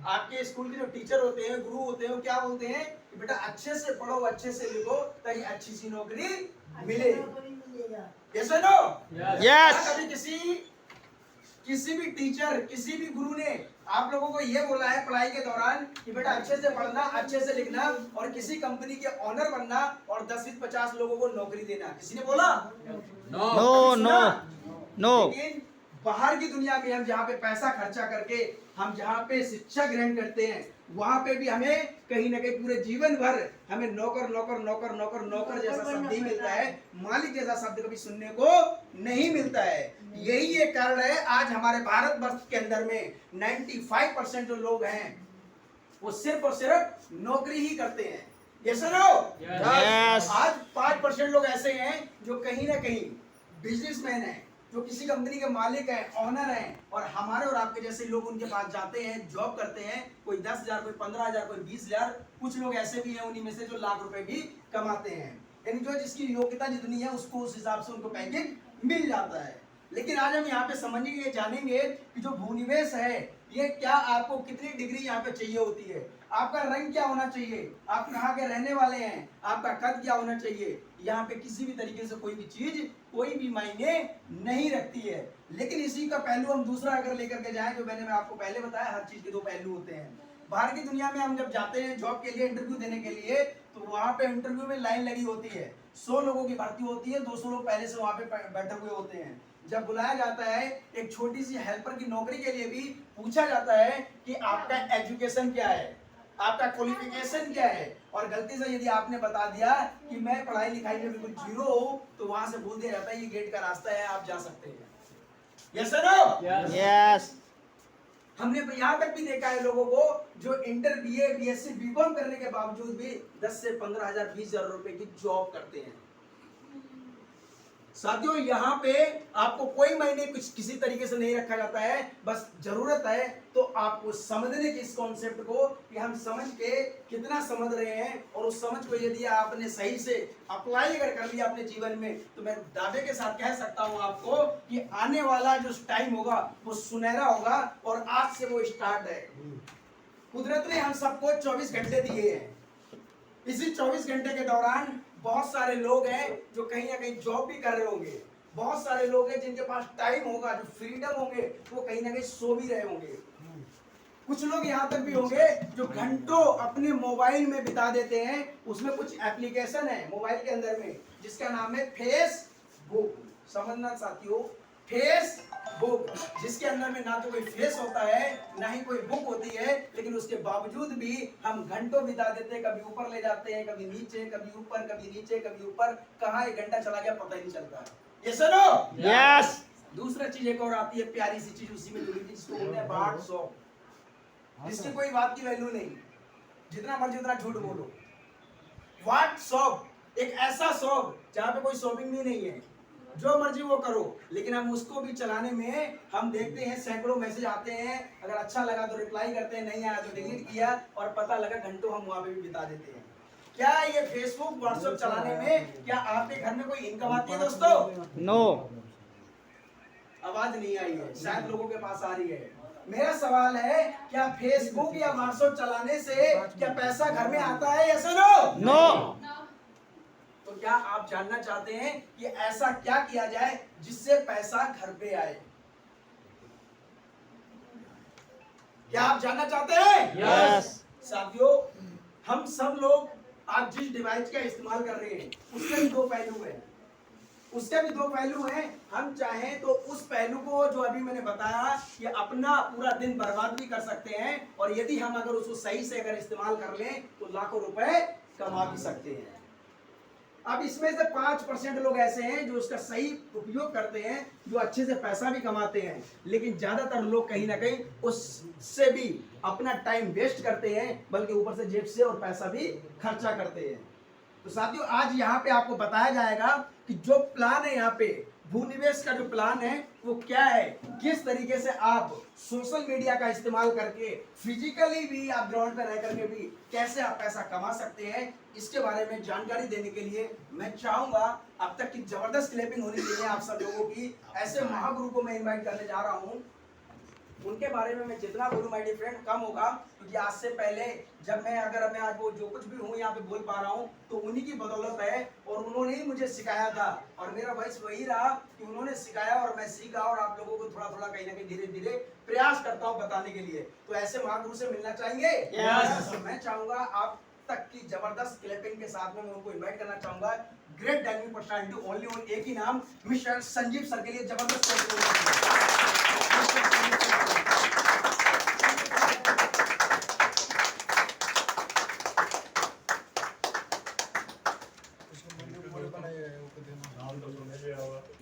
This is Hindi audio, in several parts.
आपके स्कूल के जो टीचर होते हैं, गुरु होते हैं, वो क्या बोलते हैं कि बेटा अच्छे से पढ़ो, अच्छे से लिखो, ताकि अच्छी सी नौकरी मिले। यस और नो? यस। कभी किसी भी टीचर, किसी भी गुरु ने आप लोगों को ये बोला है पढ़ाई के दौरान कि बेटा अच्छे से पढ़ना, अच्छे से लिखना और किसी कंपनी के ऑनर बनना और 10 से 50 लोगों को नौकरी देना? किसी ने बोला? No no no. लेकिन बाहर की दुनिया में हम जहाँ पे पैसा खर्चा करके, हम जहाँ पे शिक्षा ग्रहण करते हैं, वहां पे भी हमें कहीं ना कहीं पूरे जीवन भर हमें नौकर नौकर नौकर नौकर नौकर जैसा शब्द ही मिलता है, मालिक जैसा शब्द कभी सुनने को नहीं मिलता है। यही एक कारण है आज हमारे भारत वर्ष के अंदर में 95% जो लोग हैं वो सिर्फ और सिर्फ नौकरी ही करते हैं। यस और नो? यस। आज 5% लोग ऐसे हैं जो कहीं ना कहीं बिजनेसमैन हैं, जो किसी कंपनी के मालिक हैं, ऑनर हैं, और हमारे और आपके जैसे लोग उनके पास जाते हैं, जॉब करते हैं, कोई 10,000, कोई 15,000, कोई 20,000, कुछ लोग ऐसे भी हैं उन्हीं में से जो लाख रुपए भी कमाते हैं। यानी जो जिसकी योग्यता जितनी है उसको उस हिसाब से उनको पैकेज मिल जाता है। लेकिन आज हम यहाँ पे समझेंगे, जानेंगे कि जो भूनिवेश है ये क्या, आपको कितनी डिग्री यहाँ पे चाहिए होती है, आपका रंग क्या होना चाहिए, आप कहाँ के रहने वाले हैं, आपका कद क्या होना चाहिए, यहाँ पे किसी भी तरीके से कोई भी चीज कोई भी मायने नहीं रखती है। लेकिन इसी का पहलू हम दूसरा अगर लेकर के जाएं, जो मैं आपको पहले बताया, हर चीज के दो पहलू होते हैं। बाहर की दुनिया में हम जब जाते हैं जॉब के लिए, इंटरव्यू देने के लिए, तो वहां पे इंटरव्यू में लाइन लगी होती है, 100 लोगों की भर्ती होती है, 200 लोग पहले से वहां पे बैठे हुए होते हैं। जब बुलाया जाता है एक छोटी सी हेल्पर की नौकरी के लिए भी पूछा जाता है कि आपका एजुकेशन क्या है, आपका क्वालिफिकेशन क्या है, और गलती से यदि आपने बता दिया कि मैं पढ़ाई लिखाई में बिल्कुल जीरो हूं, तो वहां से बोल दिया जाता है ये गेट का रास्ता है, आप जा सकते हैं। Yes sir? यस। हमने यहाँ तक भी देखा है लोगों को जो इंटर बीए बीएससी बीकॉम करने के बावजूद भी 10 से 15,000 20,000 रुपए की जॉब करते हैं। साथियों यहाँ पे आपको कोई मायने कुछ किसी तरीके से नहीं रखा जाता है, बस जरूरत है तो आपको समझने की इस कॉन्सेप्ट को कि हम समझ के कितना समझ रहे हैं, और उस समझ को यदि आपने सही से अप्लाई अगर कर लिया अपने जीवन में, तो मैं दावे के साथ कह सकता हूँ आपको कि आने वाला जो टाइम होगा वो सुनहरा होगा, और आज से वो स्टार्ट है। कुदरत ने हम सबको 24 घंटे दिए हैं। इसी 24 घंटे के दौरान बहुत सारे लोग हैं जो कहीं ना कहीं जॉब भी कर रहे होंगे, बहुत सारे लोग हैं जिनके पास टाइम होगा, जो फ्रीडम होंगे, वो कहीं ना कहीं सो भी रहे होंगे। कुछ लोग यहाँ तक भी होंगे जो घंटों अपने मोबाइल में बिता देते हैं। उसमें कुछ एप्लीकेशन है मोबाइल के अंदर में जिसका नाम है फेसबुक। समझना साथियों, फेसबुक, जिसके अंदर में ना तो कोई फेस होता है ना ही कोई बुक होती है, लेकिन उसके बावजूद भी हम घंटों बिता देते हैं। कभी ऊपर ले जाते हैं, कभी नीचे, कभी ऊपर, कभी नीचे, कभी ऊपर, कहाँ एक घंटा चला गया पता ही नहीं चलता है। Yes no? यस। दूसरा चीज एक और आती है, प्यारी सी चीज उसी में जुड़ी थी, जिसको बोलते हैं व्हाट्सएप, जिसकी कोई बात की वैल्यू नहीं, जितना मर्जी उतना झूठ बोलो। व्हाट्सएप एक ऐसा शॉप जहाँ पे कोई शॉपिंग भी नहीं है, जो मर्जी वो करो, लेकिन हम उसको भी चलाने में हम देखते हैं सैकड़ों मैसेज आते हैं, अगर अच्छा लगा तो रिप्लाई करते हैं, नहीं आया तो डिलीट किया, और पता लगा घंटों हम वहां पे भी बिता देते हैं। क्या ये फेसबुक व्हाट्सएप चलाने में क्या आपके घर में कोई इनकम आती है दोस्तों? नो। आवाज नहीं आई है, शायद लोगों के पास आ रही है। मेरा सवाल है, क्या फेसबुक या व्हाट्सएप चलाने से क्या पैसा घर में आता है? यस और नो? नो। तो क्या आप जानना चाहते हैं कि ऐसा क्या किया जाए जिससे पैसा घर पे आए? क्या आप जानना चाहते हैं? यस। साथियों, हम सब लोग आज जिस डिवाइस का इस्तेमाल कर रहे हैं उसके भी दो पहलू हैं, उसके भी दो पहलू हैं। हम चाहें तो उस पहलू को जो अभी मैंने बताया कि अपना पूरा दिन बर्बाद भी कर सकते हैं, और यदि हम अगर उसको सही से अगर इस्तेमाल कर लें तो लाखों रुपए कमा भी सकते हैं। अब इसमें से 5% लोग ऐसे हैं जो उसका सही उपयोग करते हैं, जो अच्छे से पैसा भी कमाते हैं, लेकिन ज्यादातर लोग कहीं ना कहीं उससे भी अपना टाइम वेस्ट करते हैं, बल्कि ऊपर से जेब से और पैसा भी खर्चा करते हैं। तो साथियों, आज यहाँ पे आपको बताया जाएगा कि जो प्लान है यहाँ पे भूनिवेश का जो प्लान है वो क्या है, किस तरीके से आप सोशल मीडिया का इस्तेमाल करके फिजिकली भी आप ग्राउंड पे रह करके भी कैसे आप पैसा कमा सकते हैं, इसके बारे में जानकारी देने के लिए मैं चाहूंगा अब तक की जबरदस्त क्लैपिंग होनी चाहिए आप सब लोगों की। ऐसे महागुरु को मैं इनवाइट करने जा रहा हूं। उनके बारे में मैं जितना बोलूँ माय डियर फ्रेंड कम होगा, क्योंकि आज से पहले जब मैं आज वो जो कुछ भी हूँ यहाँ पे बोल पा रहा हूँ तो उन्हीं की बदौलत है, और उन्होंने ही मुझे सिखाया था, और मेरा वॉइस वही रहा कि उन्होंने सिखाया और मैं सीखा, और आप लोगों को थोड़ा थोड़ा कहीं ना कहीं धीरे धीरे प्रयास करता हूँ बताने के लिए। तो ऐसे महागुरु से मिलना चाहेंगे? Yes. तो मैं चाहूंगा आप तक की जबरदस्त क्लैपिंग के साथ में मैं उनको इनवाइट करना चाहूंगा। Great dynamic personality only on एक ही नाम, मिस्टर संजीव सर के लिए जबरदस्त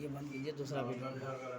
ये बंद कीजिए दूसरा वीडियो।